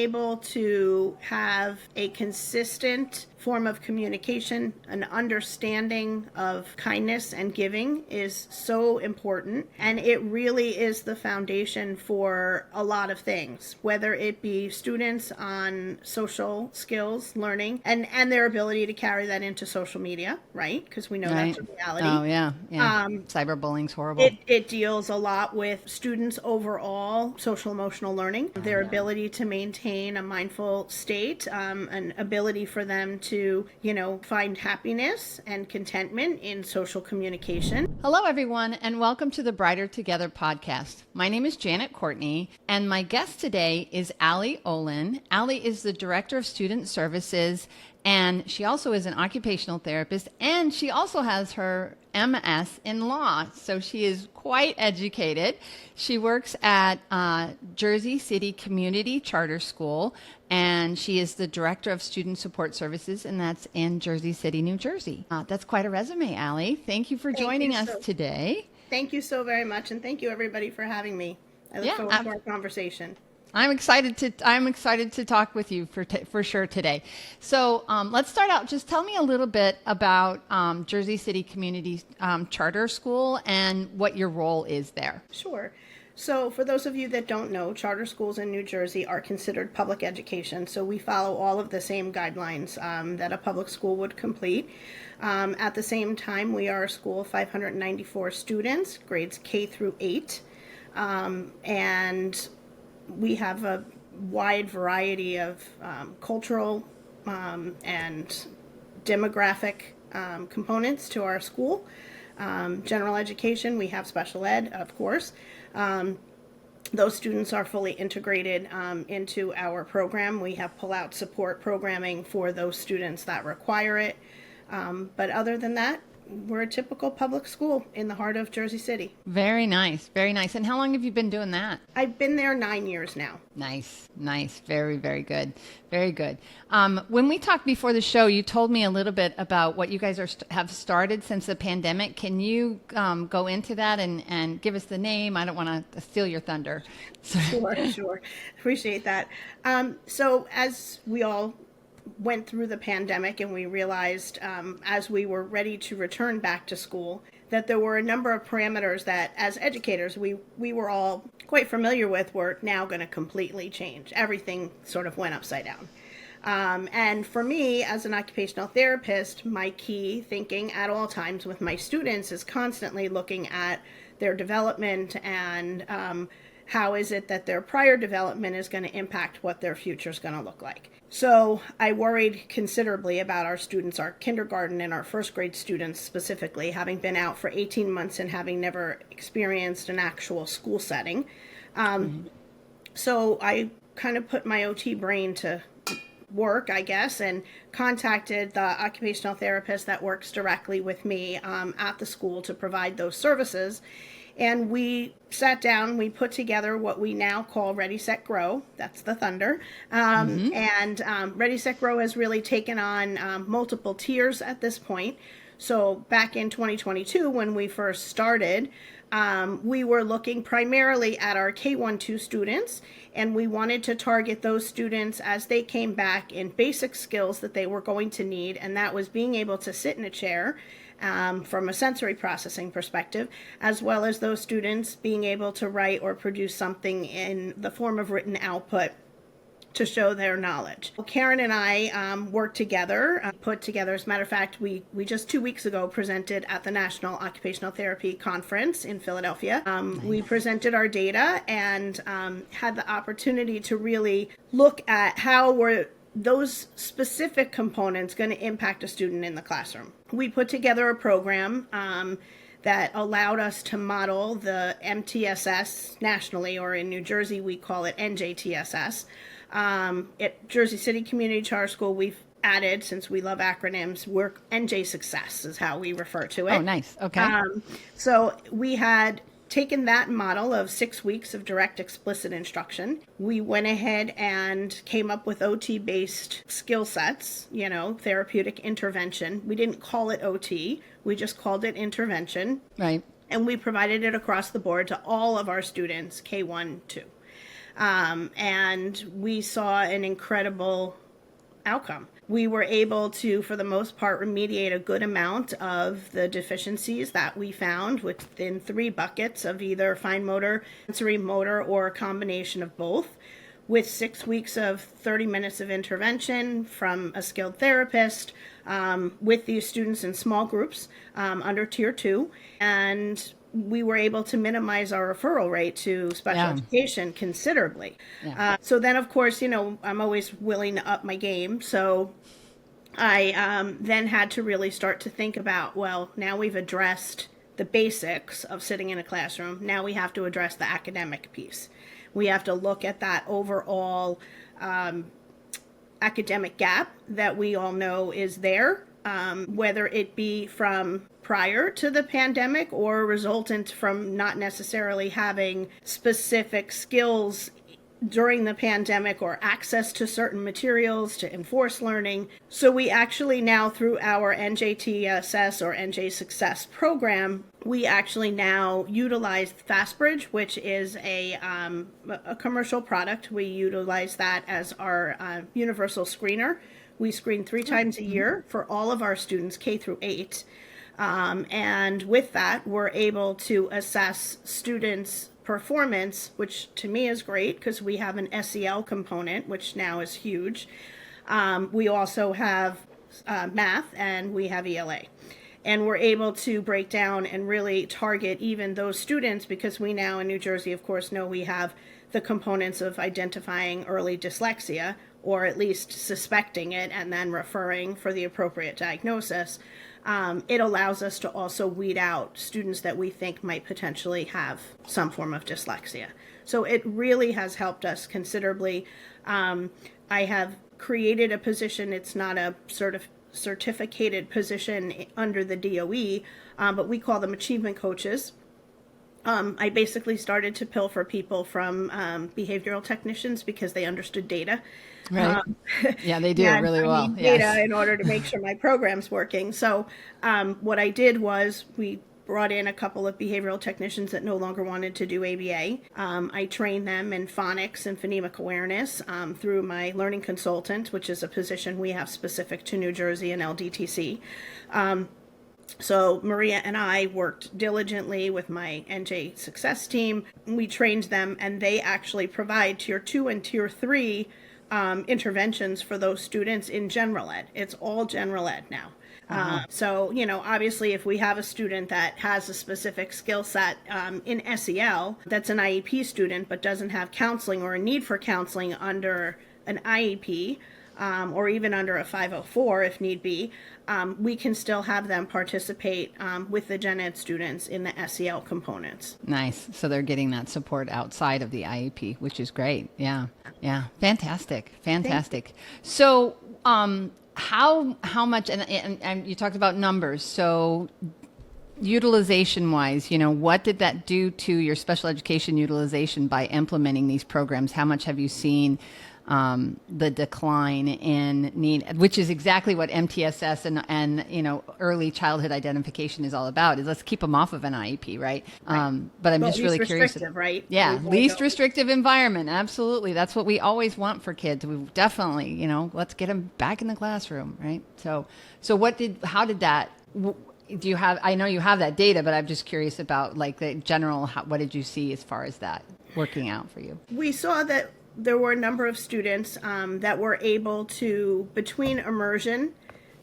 able to have a consistent form of communication, an understanding of kindness and giving is so important. And it really is the foundation for a lot of things, whether it be students on social skills, learning, and their ability to carry that into social media, right? Because we know Right. that's a reality. Oh, yeah. Yeah. Cyberbullying's horrible. It deals a lot with students' overall social emotional learning, their ability to maintain a mindful state, an ability for them to, find happiness and contentment in social communication. Hello, everyone, and welcome to the Brighter Together podcast. My name is Janet Courtney, and my guest today is Alisa Olin. Allie is the Director of Student Services, and she also is an occupational therapist, and she also has her MS in law, so she is quite educated. She works at Jersey City Community Charter School, and she is the Director of Student Support Services, and that's in Jersey City, New Jersey. That's quite a resume, Allie. Thank you for joining us today. Thank you so very much, and thank you everybody for having me. I look forward to our conversation. I'm excited to talk with you for sure today. So let's start out. Just tell me a little bit about Jersey City Community Charter School and what your role is there. Sure. So for those of you that don't know, charter schools in New Jersey are considered public education. So we follow all of the same guidelines that a public school would complete. At the same time, we are a school of 594 students, grades K through 8. And we have a wide variety of cultural and demographic components to our school. General education, we have special ed, of course. Those students are fully integrated into our program. We have pull-out support programming for those students that require it. But other than that, we're a typical public school in the heart of Jersey City. Very nice. Very nice. And how long have you been doing that? I've been there 9 years now. Nice. Very, very good. Very good. When we talked before the show, you told me a little bit about what you guys have started since the pandemic. Can you go into that and give us the name? I don't want to steal your thunder. Sure. Appreciate that. So as we all went through the pandemic and we realized as we were ready to return back to school that there were a number of parameters that as educators we were all quite familiar with were now going to completely change. Everything sort of went upside down. And for me as an occupational therapist, my key thinking at all times with my students is constantly looking at their development and how is it that their prior development is going to impact what their future is going to look like. So I worried considerably about our students, our kindergarten and our first grade students specifically, having been out for 18 months and having never experienced an actual school setting. So I kind of put my OT brain to work, I guess, and contacted the occupational therapist that works directly with me at the school to provide those services. And we sat down, we put together what we now call Ready, Set, Grow. That's the thunder. And Ready, Set, Grow has really taken on multiple tiers at this point. So back in 2022, when we first started, we were looking primarily at our K-1-2 students, and we wanted to target those students as they came back in basic skills that they were going to need, and that was being able to sit in a chair from a sensory processing perspective, as well as those students being able to write or produce something in the form of written output to show their knowledge. Karen and I worked together, put together, as a matter of fact, we just 2 weeks ago presented at the National Occupational Therapy Conference in Philadelphia. We presented our data and had the opportunity to really look at how were those specific components going to impact a student in the classroom. We put together a program that allowed us to model the MTSS nationally, or in New Jersey we call it NJTSS. At Jersey City Community Charter School, we've added, since we love acronyms, NJ Success is how we refer to it. Oh, nice. Okay. So we had taken that model of 6 weeks of direct explicit instruction. We went ahead and came up with OT-based skill sets, therapeutic intervention. We didn't call it OT. We just called it intervention. Right. And we provided it across the board to all of our students, K-1, 2. And we saw an incredible outcome. We were able to, for the most part, remediate a good amount of the deficiencies that we found within 3 buckets of either fine motor, sensory motor, or a combination of both, with 6 weeks of 30 minutes of intervention from a skilled therapist, with these students in small groups under Tier 2. And we were able to minimize our referral rate to special education considerably. So then, of course, I'm always willing to up my game. So I then had to really start to think about, well, now we've addressed the basics of sitting in a classroom. Now we have to address the academic piece. We have to look at that overall academic gap that we all know is there, whether it be from prior to the pandemic or resultant from not necessarily having specific skills during the pandemic or access to certain materials to enforce learning. So we actually now, through our NJTSS or NJ Success program, we actually now utilize FastBridge, which is a commercial product. We utilize that as our universal screener. We screen 3 times a year for all of our students, K through 8. And with that, we're able to assess students' performance, which to me is great because we have an SEL component, which now is huge. We also have math and we have ELA. And we're able to break down and really target even those students, because we now in New Jersey, of course, know we have the components of identifying early dyslexia, or at least suspecting it and then referring for the appropriate diagnosis. It allows us to also weed out students that we think might potentially have some form of dyslexia. So it really has helped us considerably. I have created a position. It's not a certificated position under the DOE, but we call them achievement coaches. I basically started to pilfer people from behavioral technicians because they understood data. Right. Yeah, they do it really well. I need data in order to make sure my program's working. So what I did was we brought in a couple of behavioral technicians that no longer wanted to do ABA. I trained them in phonics and phonemic awareness through my learning consultant, which is a position we have specific to New Jersey and LDTC. So Maria and I worked diligently with my NJ Success team. We trained them, and they actually provide Tier 2 and Tier 3 interventions for those students in general ed. It's all general ed now. So, obviously, if we have a student that has a specific skill set in SEL, that's an IEP student, but doesn't have counseling or a need for counseling under an IEP, or even under a 504 if need be, we can still have them participate with the gen ed students in the SEL components. Nice. So they're getting that support outside of the IEP, which is great. Yeah. Yeah. Fantastic. So how much, and you talked about numbers. So utilization wise, what did that do to your special education utilization by implementing these programs? How much have you seen the decline in need, which is exactly what MTSS and early childhood identification is all about, is let's keep them off of an IEP, right? But I'm just really curious. Right? Yeah, least restrictive environment. Absolutely. That's what we always want for kids. We definitely, let's get them back in the classroom, right? So how did that, do you have, I know you have that data, but I'm just curious about like the general, what did you see as far as that working out for you? We saw that there were a number of students that were able to, between immersion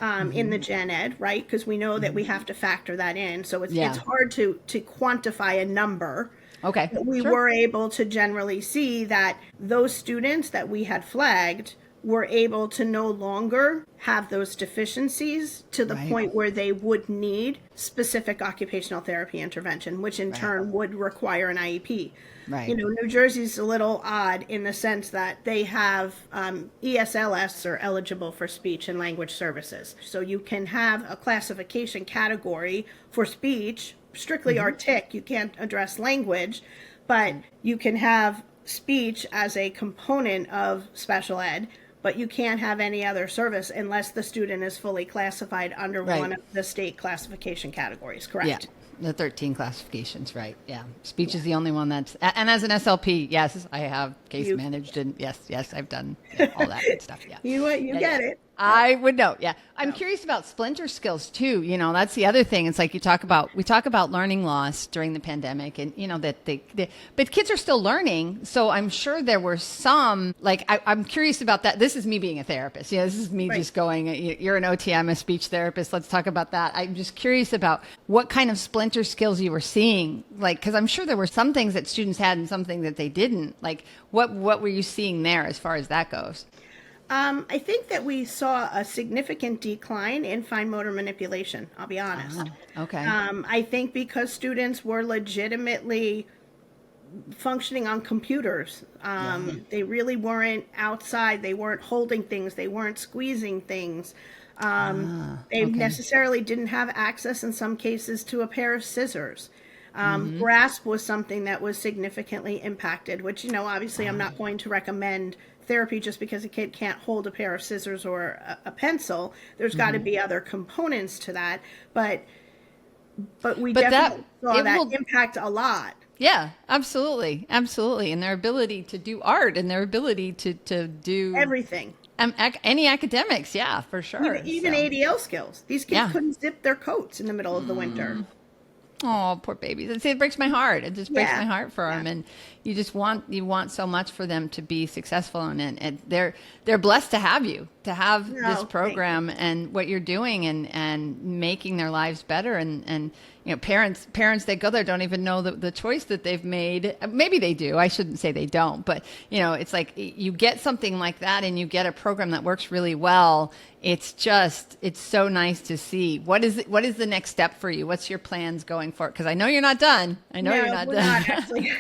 in the gen ed, right? Because we know that we have to factor that in. So it's hard to quantify a number. Okay. But we were able to generally see that those students that we had flagged were able to no longer have those deficiencies to the point where they would need specific occupational therapy intervention, which in turn would require an IEP. Right. New Jersey's a little odd in the sense that they have ESLS are eligible for speech and language services. So you can have a classification category for speech, strictly artic, you can't address language, but you can have speech as a component of special ed, but you can't have any other service unless the student is fully classified under one of the state classification categories, correct? The 13 classifications, right? Yeah. Speech is the only one and as an SLP, yes, I have case managed, and yes, I've done all that good stuff. Yeah. You get it. I would know. Yeah. I'm curious about splinter skills too. That's the other thing. It's like we talk about learning loss during the pandemic, and that but kids are still learning. So I'm sure there were some, like, I'm curious about that. This is me being a therapist. This is me just going, you're an OT, I'm a speech therapist. Let's talk about that. I'm just curious about what kind of splinter skills you were seeing. Like, cause I'm sure there were some things that students had and something that they didn't. Like, what were you seeing there as far as that goes? I think that we saw a significant decline in fine motor manipulation, I'll be honest. Okay. I think because students were legitimately functioning on computers. They really weren't outside. They weren't holding things. They weren't squeezing things. They necessarily didn't have access in some cases to a pair of scissors. Grasp was something that was significantly impacted, which, obviously I'm not going to recommend therapy just because a kid can't hold a pair of scissors or a pencil. There's got to be other components to that, but we definitely saw that impact a lot. Yeah, absolutely. And their ability to do art and their ability to do everything. Any academics, yeah, for sure. Even ADL skills. These kids couldn't zip their coats in the middle of the winter. Oh, poor babies. It breaks my heart. It just breaks my heart for them. And you want so much for them to be successful. And they're blessed to have you, to have this program and what you're doing and making their lives better. And parents that go there don't even know the choice that they've made. Maybe they do. I shouldn't say they don't. But, it's like you get something like that and you get a program that works really well. It's so nice to see. What is the next step for you? What's your plans going forward? Because I know you're not done. You're not done. Not actually.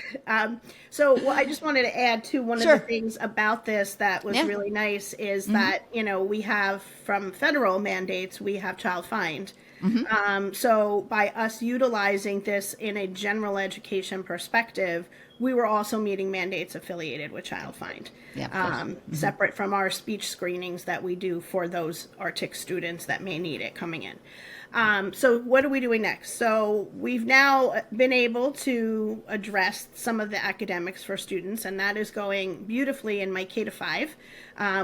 So I just wanted to add to one of the things about this that was really nice is that, we have from federal mandates, we have child find. So by us utilizing this in a general education perspective, we were also meeting mandates affiliated with Child Find, separate from our speech screenings that we do for those ARTIC students that may need it coming in. So what are we doing next? So we've now been able to address some of the academics for students, and that is going beautifully in my K-5.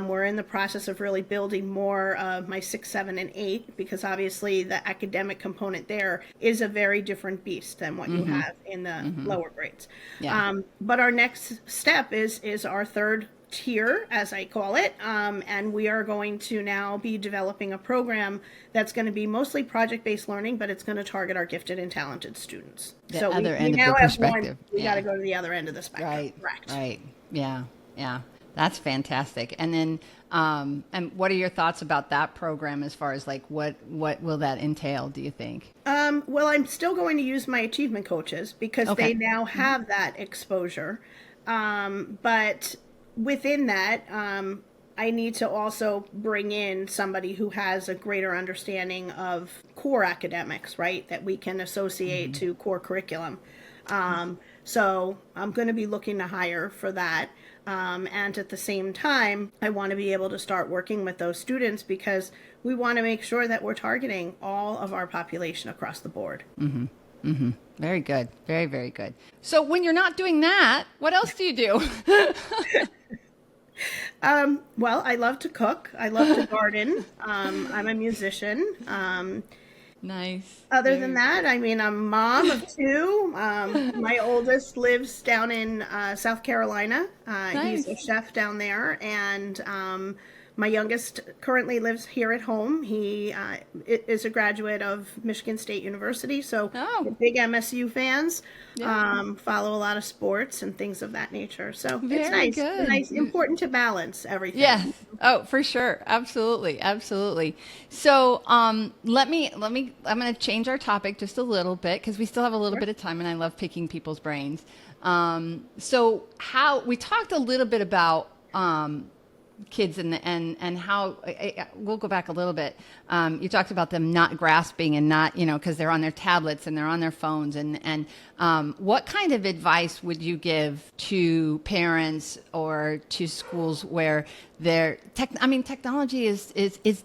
We're in the process of really building more of my 6, 7, and 8, because obviously the academic component there is a very different beast than what you have in the lower grades. But our next step is our third tier, as I call it, and we are going to now be developing a program that's going to be mostly project-based learning, but it's going to target our gifted and talented students. So we now have one. We got to go to the other end of the spectrum. Right. Correct. Right. Yeah. That's fantastic. And then, and what are your thoughts about that program as far as like what will that entail, do you think? Well, I'm still going to use my achievement coaches because they now have that exposure. But within that, I need to also bring in somebody who has a greater understanding of core academics, right, that we can associate to core curriculum. So I'm going to be looking to hire for that. And at the same time, I want to be able to start working with those students because we want to make sure that we're targeting all of our population across the board. Very good. Very, very good. So when you're not doing that, what else do you do? Well, I love to cook. I love to garden. I'm a musician. Nice. Other than that, I mean, I'm a mom of 2. My oldest lives down in South Carolina. He's a chef down there. And my youngest currently lives here at home. He is a graduate of Michigan State University. So we're big MSU fans. Follow a lot of sports and things of that nature. So it's nice. It's nice, important to balance everything. Yes. Oh, for sure. Absolutely. Absolutely. So I'm going to change our topic just a little bit because we still have a little bit of time and I love picking people's brains. So how we talked a little bit about kids and how we'll go back a little bit. You talked about them not grasping and not, because they're on their tablets and they're on their phones and what kind of advice would you give to parents or to schools where technology is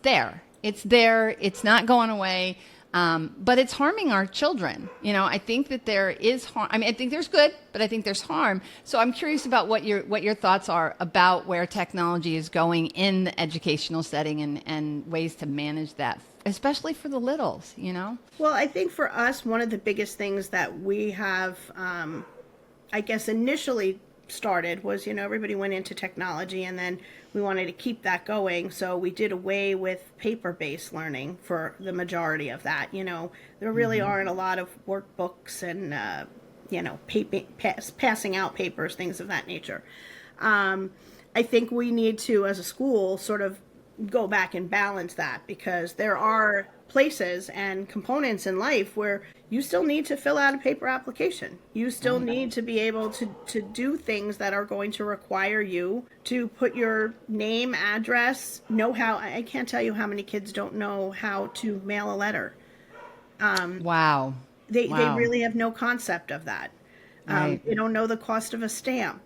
there. It's there. It's not going away. But it's harming our children. I think that there is harm. I mean, I think there's good, but I think there's harm. So I'm curious about what your thoughts are about where technology is going in the educational setting and ways to manage that, especially for the littles. Well, I think for us, one of the biggest things that we have, I guess, initially started was, everybody went into technology, and then we wanted to keep that going. So we did away with paper-based learning for the majority of that. There really aren't a lot of workbooks and, passing out papers, things of that nature. I think we need to, as a school, sort of go back and balance that, because there are places and components in life where you still need to fill out a paper application. You still need to be able to do things that are going to require you to put your name, address, know how. I can't tell you how many kids don't know how to mail a letter. Wow. They really have no concept of that. Right. They don't know the cost of a stamp.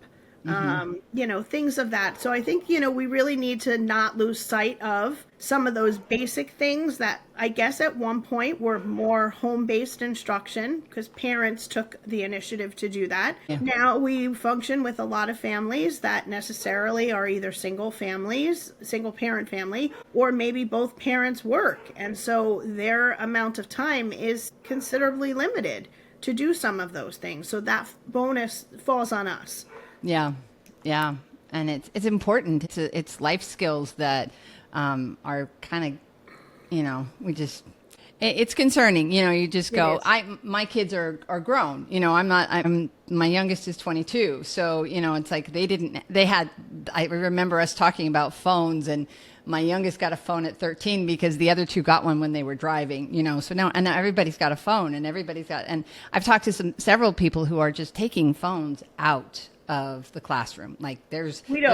Things of that. So I think, we really need to not lose sight of some of those basic things that I guess at one point were more home-based instruction, because parents took the initiative to do that. Yeah. Now we function with a lot of families that necessarily are either single parent family, or maybe both parents work. And so their amount of time is considerably limited to do some of those things. So that bonus falls on us. Yeah. And it's important. It's life skills that are kind of, it's concerning. You just go, my kids are grown. My youngest is 22. So, it's like I remember us talking about phones, and my youngest got a phone at 13 because the other two got one when they were driving, so now everybody's got a phone, and and I've talked to several people who are just taking phones out of the classroom. Like they're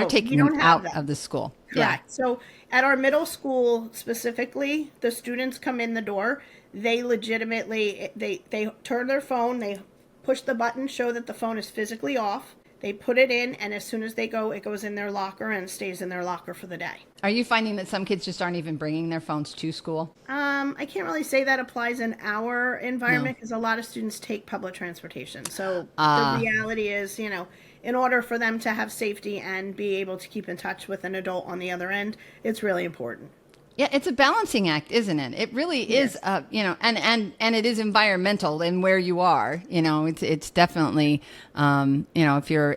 taking them out of the school. Correct. Yeah. So at our middle school specifically, the students come in the door, they legitimately, they turn their phone, they push the button, show that the phone is physically off. They put it in, and as soon as they go, it goes in their locker and stays in their locker for the day. Are you finding that some kids just aren't even bringing their phones to school? I can't really say that applies in our environment, because a lot of students take public transportation. So the reality is, in order for them to have safety and be able to keep in touch with an adult on the other end, it's really important. Yeah, it's a balancing act, isn't it? It really is, and it is environmental in where you are. It's definitely, if you're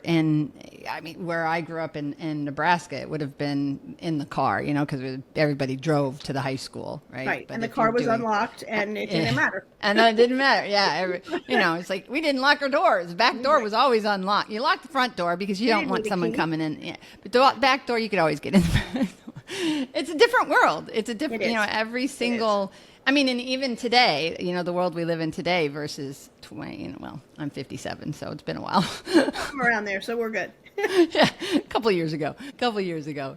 where I grew up in Nebraska, it would have been in the car, because everybody drove to the high school, right? Right, and the car was unlocked, and it didn't matter. And it didn't matter, yeah. It's like we didn't lock our doors. The back door was always unlocked. You locked the front door because you don't want someone coming in. Yeah. But the back door, you could always get in. It's a different world. It's a different, every single, and even today, the world we live in today versus 20, I'm 57, so it's been a while. I'm around there, so we're good. Yeah, a couple of years ago.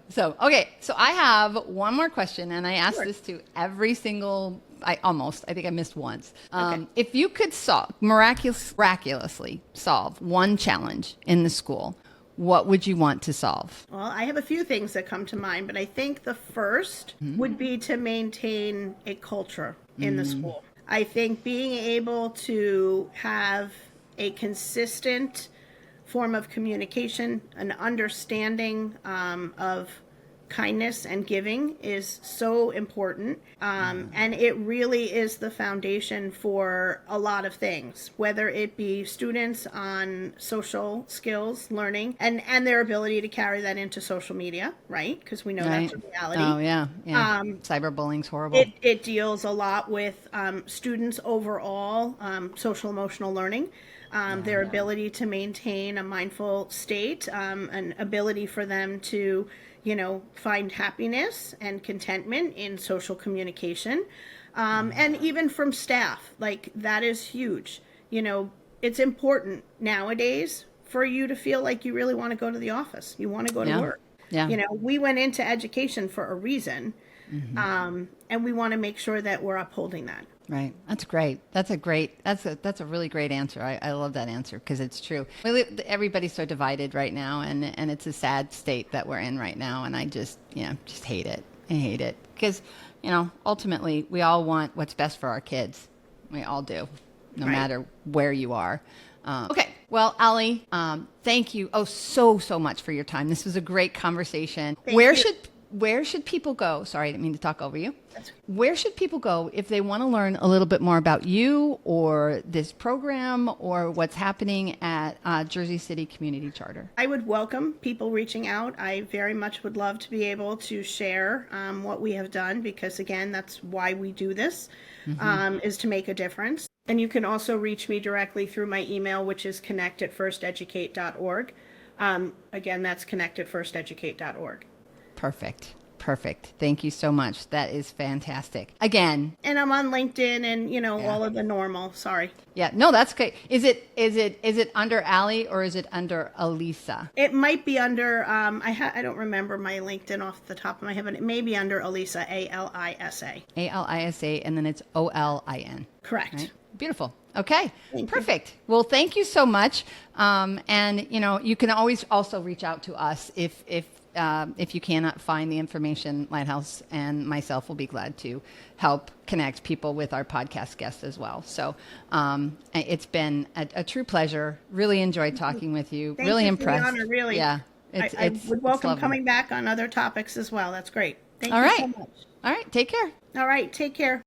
So, okay, so I have one more question, and I ask this to every single, I think I missed once. Okay. If you could miraculously solve one challenge in the school, what would you want to solve? Well, I have a few things that come to mind, but I think the first would be to maintain a culture in the school. I think being able to have a consistent form of communication, an understanding of kindness and giving is so important. And it really is the foundation for a lot of things, whether it be students on social skills, learning, and their ability to carry that into social media, right? Because we know that's a reality. Oh, yeah. Cyberbullying's horrible. It deals a lot with students overall, social emotional learning. Their ability to maintain a mindful state, an ability for them to find happiness and contentment in social communication. And even from staff, like that is huge. It's important nowadays for you to feel like you really want to go to the office. You want to go to work. Yeah. We went into education for a reason. And we want to make sure that we're upholding that. Right. That's great. That's a really great answer. I love that answer because it's true. Everybody's so divided right now, and it's a sad state that we're in right now, and I just hate it. I hate it because, ultimately we all want what's best for our kids. We all do, no Right. matter where you are. Okay. Well, Ali, thank you so much for your time. This was a great conversation. Thank Where you. should people go? Sorry, I didn't mean to talk over you. That's- Where should people go if they want to learn a little bit more about you or this program or what's happening at Jersey City Community Charter? I would welcome people reaching out. I very much would love to be able to share what we have done because, again, that's why we do this, is to make a difference. And you can also reach me directly through my email, which is connect@firsteducate.org. Again, that's connect@firsteducate.org. Perfect. Thank you so much. That is fantastic. Again, And I'm on LinkedIn and, all of the normal. Sorry. yeah, no, that's great. Is it under Ali or is it under Alisa? It might be under, I don't remember my LinkedIn off the top of my head, but it may be under Alisa, Alisa. Alisa, and then it's Olin. Correct. Right? Beautiful. Okay. Thank you. Perfect. Well, thank you so much. And you can always also reach out to us if you cannot find the information. Lighthouse and myself will be glad to help connect people with our podcast guests as well. So it's been a true pleasure. Really enjoyed talking with you. Thank really you impressed. For the honor, really. Yeah. I would welcome lovely. coming back on other topics as well. That's great. Thank All you right. so much. All right. Take care. All right. Take care.